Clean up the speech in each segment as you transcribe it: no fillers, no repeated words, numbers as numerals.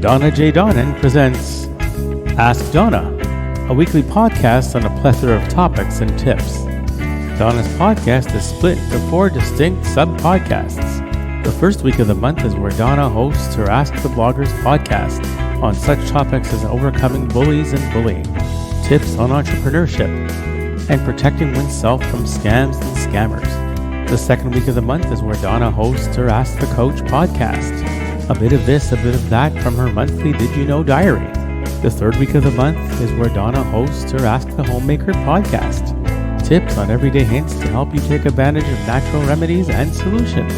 Donna J. Jodhan presents Ask Donna, a weekly podcast on a plethora of topics and tips. Donna's podcast is split into 4 distinct sub-podcasts. The first week of the month is where Donna hosts her Ask the Bloggers podcast on such topics as overcoming bullies and bullying, tips on entrepreneurship, and protecting oneself from scams and scammers. The second week of the month is where Donna hosts her Ask the Coach podcast. A bit of this, a bit of that from her monthly Did You Know diary. The third week of the month is where Donna hosts her Ask the Homemaker podcast. Tips on everyday hints to help you take advantage of natural remedies and solutions.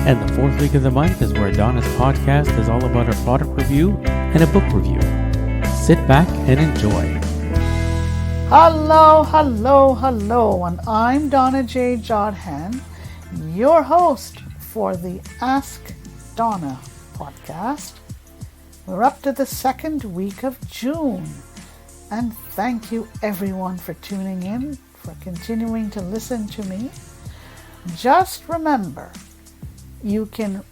And the fourth week of the month is where Donna's podcast is all about a product review and a book review. Sit back and enjoy. Hello, and I'm Donna J. Jodhan, your host for the Ask Donna podcast. We're up to the second week of June, and thank you everyone for tuning in, for continuing to listen to me. Just remember, you can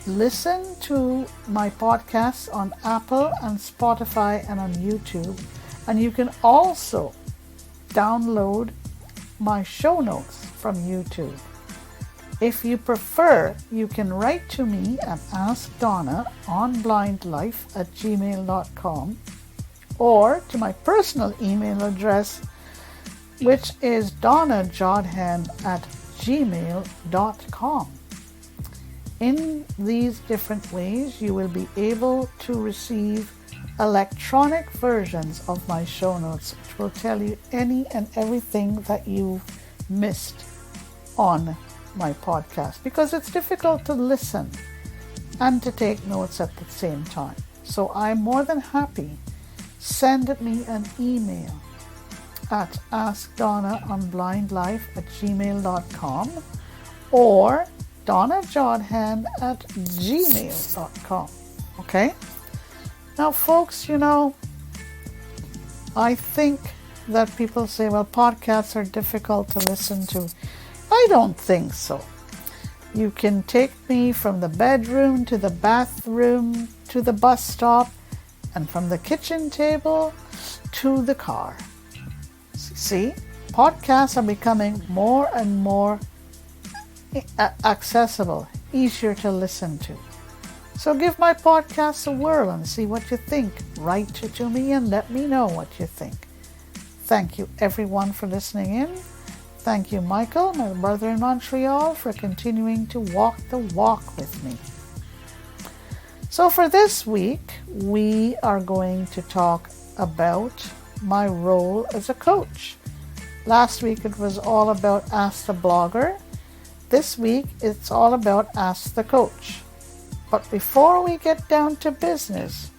listen to my podcasts on Apple and Spotify and on YouTube, and you can also download my show notes from YouTube. If you prefer, you can write to me at askdonnaonblindlife@gmail.com or to my personal email address, which is donnajodhan@gmail.com. In these different ways, you will be able to receive electronic versions of my show notes, which will tell you any and everything that you've missed on my podcast, because it's difficult to listen and to take notes at the same time. So I'm more than happy. Send me an email at askdonnaonblindlife@gmail.com or donnajodhan@gmail.com. Okay? Now, folks, I think that people say, well, podcasts are difficult to listen to. I don't think so. You can take me from the bedroom to the bathroom to the bus stop and from the kitchen table to the car. See, podcasts are becoming more and more accessible, easier to listen to. So give my podcast a whirl and see what you think. Write to me and let me know what you think. Thank you everyone for listening in. Thank you, Michael, my brother in Montreal, for continuing to walk the walk with me. So for this week, we are going to talk about my role as a coach. Last week it was all about Ask the Blogger. This week it's all about Ask the Coach. But before we get down to business,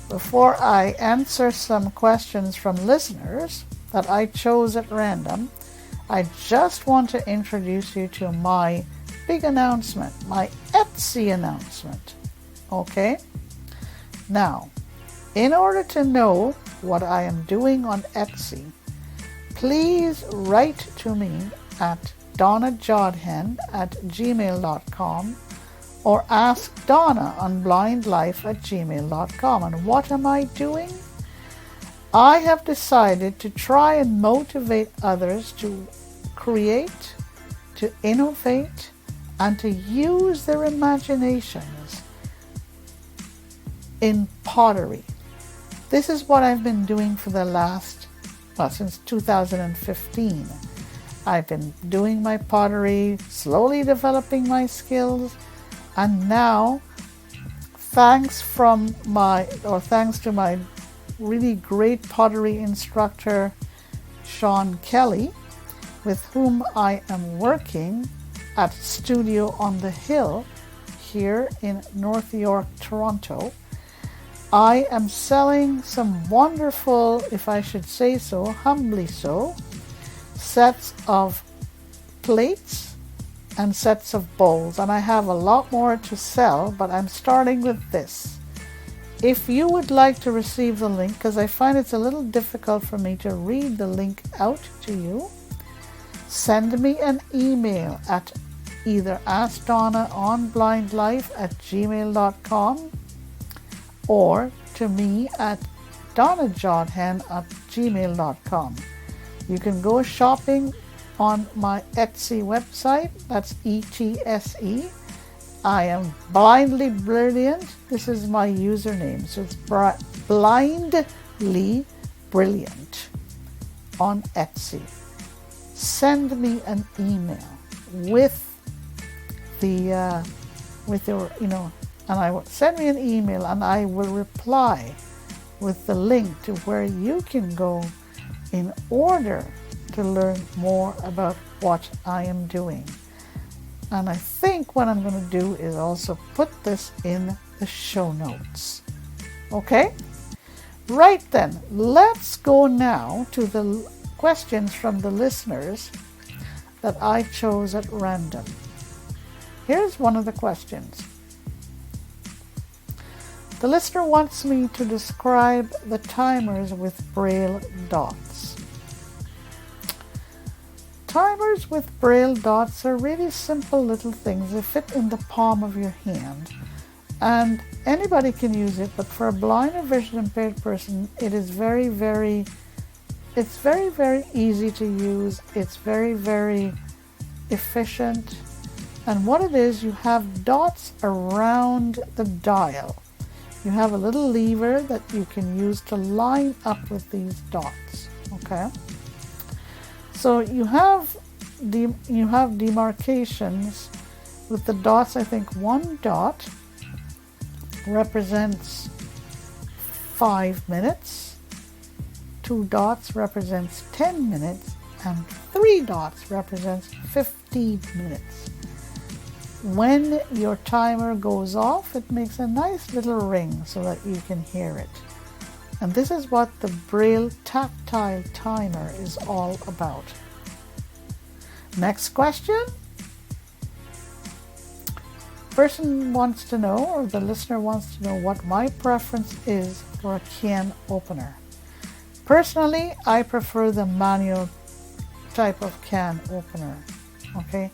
before I answer some questions from listeners that I chose at random, I just want to introduce you to my big announcement, my Etsy announcement. Okay? Now, in order to know what I am doing on Etsy, please write to me at donnajodhan@gmail.com or askdonnaonblindlife@gmail.com. And what am I doing? I have decided to try and motivate others to create, to innovate, and to use their imaginations in pottery. This is what I've been doing for the since 2015. I've been doing my pottery, slowly developing my skills, and now, thanks to my really great pottery instructor, Sean Kelly, with whom I am working at Studio on the Hill here in North York, Toronto, I am selling some wonderful, if I should say so, humbly so, sets of plates and sets of bowls. And I have a lot more to sell, but I'm starting with this. If you would like to receive the link, because I find it's a little difficult for me to read the link out to you, send me an email at either askdonnaonblindlife@gmail.com or to me at donnajodhan@gmail.com. You can go shopping on my Etsy website. That's ETSE. I am blindly brilliant. This is my username. So it's blindly brilliant on Etsy. Send me an email with your, and I will send me an email and I will reply with the link to where you can go in order to learn more about what I am doing. And I think what I'm going to do is also put this in the show notes. Okay? Right then, let's go now to the questions from the listeners that I chose at random. Here's one of the questions. The listener wants me to describe the timers with braille dots. Timers with braille dots are really simple little things. They fit in the palm of your hand, and anybody can use it, but for a blind or vision impaired person, it is very, very easy to use. It's very, very efficient. And what it is, you have dots around the dial. You have a little lever that you can use to line up with these dots. Okay? So you have demarcations with the dots. I think one dot represents 5 minutes, 2 dots represents 10 minutes, and 3 dots represents 15 minutes. When your timer goes off, it makes a nice little ring so that you can hear it. And this is what the Braille tactile timer is all about. Next question. Person wants to know, or the listener wants to know, what my preference is for a can opener. Personally, I prefer the manual type of can opener. Okay,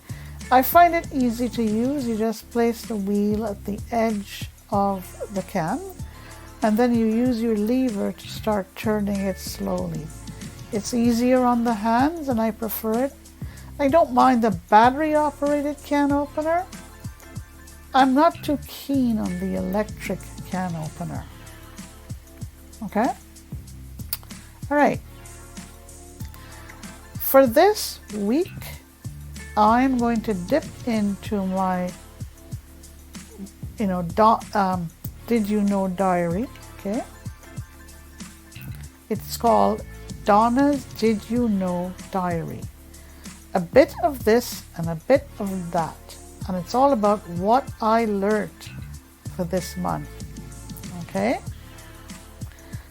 I find it easy to use. You just place the wheel at the edge of the can, and then you use your lever to start turning it slowly. It's easier on the hands, and I prefer it. I don't mind the battery-operated can opener. I'm not too keen on the electric can opener. Okay? All right. For this week, I'm going to dip into my, Did You Know diary. Okay? It's called Donna's Did You Know diary. A bit of this and a bit of that. And it's all about what I learned for this month. Okay?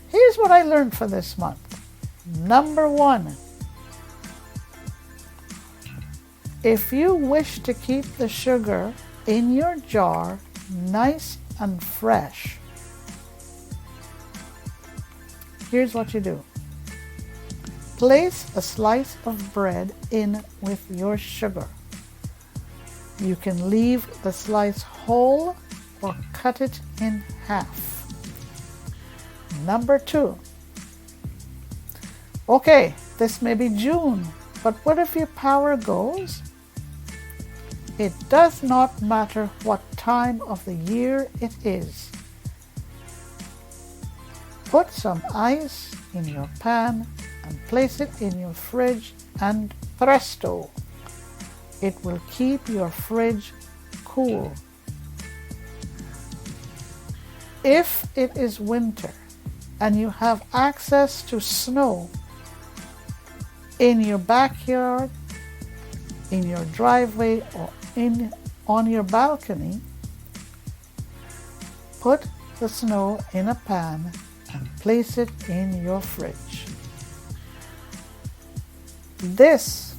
Here's what I learned for this month. Number 1. If you wish to keep the sugar in your jar nice and fresh, here's what you do. Place a slice of bread in with your sugar. You can leave the slice whole or cut it in half. Number 2. Okay, this may be June, but what if your power goes? It does not matter what time of the year it is. Put some ice in your pan and place it in your fridge, and presto, it will keep your fridge cool. If it is winter and you have access to snow in your backyard, in your driveway, or on your balcony, put the snow in a pan and place it in your fridge. This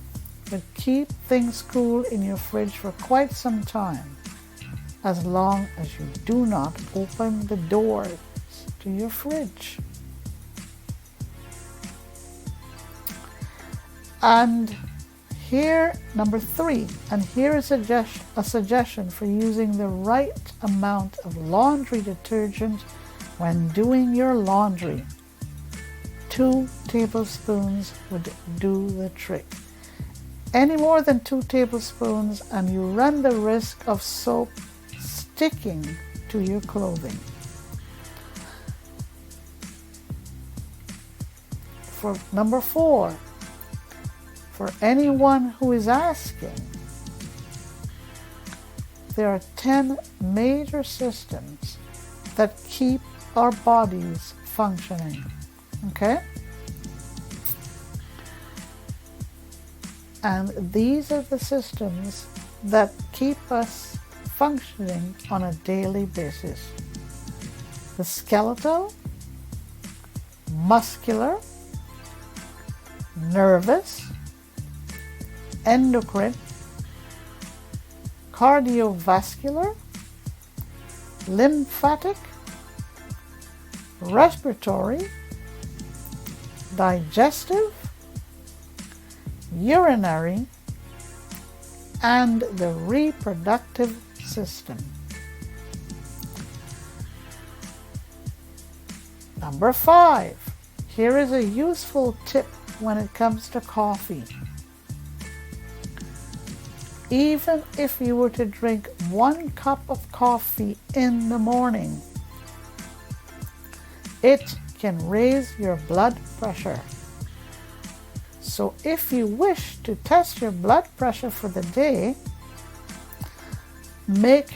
will keep things cool in your fridge for quite some time, as long as you do not open the doors to your fridge. And here, number 3, and here is a suggestion for using the right amount of laundry detergent When doing your laundry, 2 tablespoons would do the trick. Any more than 2 tablespoons and you run the risk of soap sticking to your clothing. For number 4, for anyone who is asking, there are 10 major systems that keep our bodies functioning. Okay? And these are the systems that keep us functioning on a daily basis. The skeletal, muscular, nervous, endocrine, cardiovascular, lymphatic, respiratory, digestive, urinary, and the reproductive system. Number 5. Here is a useful tip when it comes to coffee. Even if you were to drink 1 cup of coffee in the morning, it can raise your blood pressure. So if you wish to test your blood pressure for the day, make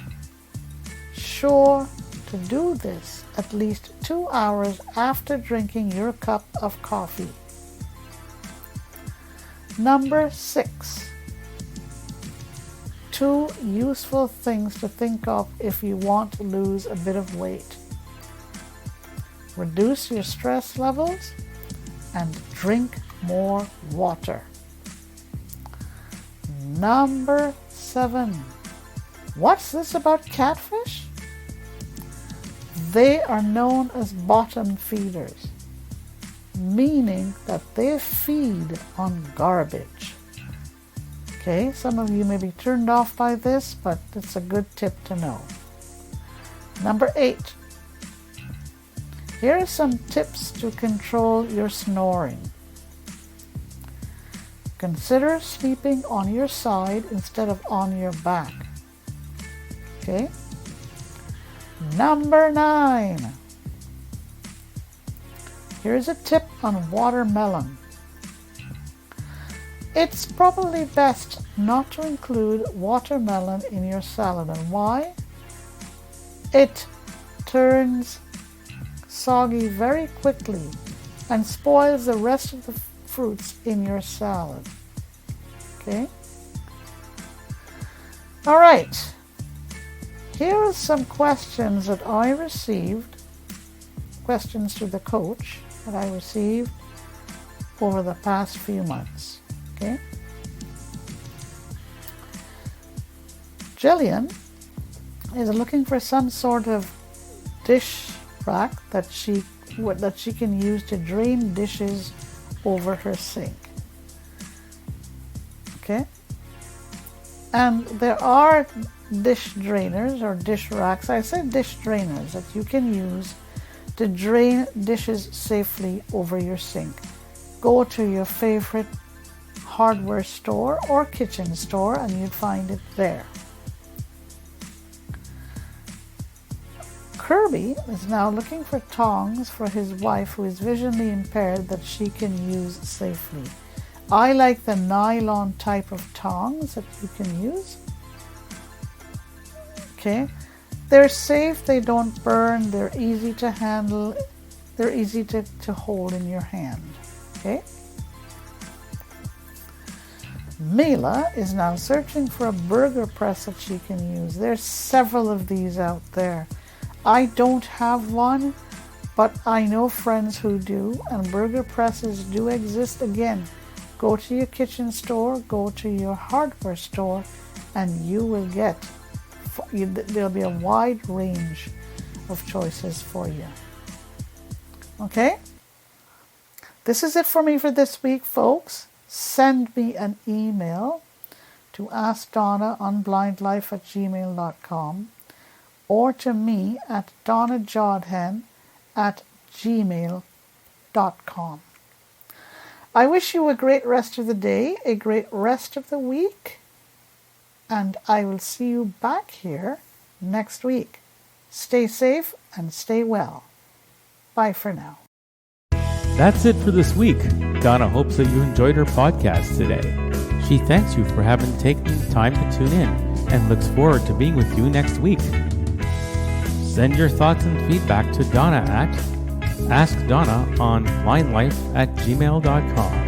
sure to do this at least 2 hours after drinking your cup of coffee. Number 6. 2 useful things to think of if you want to lose a bit of weight. Reduce your stress levels and drink more water. Number 7. What's this about catfish? They are known as bottom feeders, meaning that they feed on garbage. Okay, some of you may be turned off by this, but it's a good tip to know. Number 8. Here are some tips to control your snoring. Consider sleeping on your side instead of on your back. Okay? Number 9. Here's a tip on watermelon. It's probably best not to include watermelon in your salad. And why? It turns soggy very quickly and spoils the rest of the fruits in your salad. Okay? All right. Here are some questions that I received, questions to the coach that I received over the past few months. Okay? Jillian is looking for some sort of dish rack that she can use to drain dishes over her sink. Okay? And there are dish drainers or dish racks, I say dish drainers, that you can use to drain dishes safely over your sink. Go to your favorite hardware store or kitchen store and you'd find it there. Kirby is now looking for tongs for his wife who is visually impaired that she can use safely. I like the nylon type of tongs that you can use. Okay, they're safe, they don't burn, they're easy to handle, they're easy to hold in your hand. Okay. Mila is now searching for a burger press that she can use. There's several of these out there. I don't have one, but I know friends who do, and burger presses do exist. Again, go to your kitchen store, go to your hardware store, and you will get, there'll be a wide range of choices for you. Okay? This is it for me for this week, folks. Send me an email to AskDonnaOnBlindLife@gmail.com or to me at Donna Jodhan donnaj@gmail.com. I wish you a great rest of the day, a great rest of the week, and I will see you back here next week. Stay safe and stay well. Bye for now. That's it for this week. Donna hopes that you enjoyed her podcast today. She thanks you for having taken time to tune in and looks forward to being with you next week. Send your thoughts and feedback to Donna at AskDonna on linelife@gmail.com.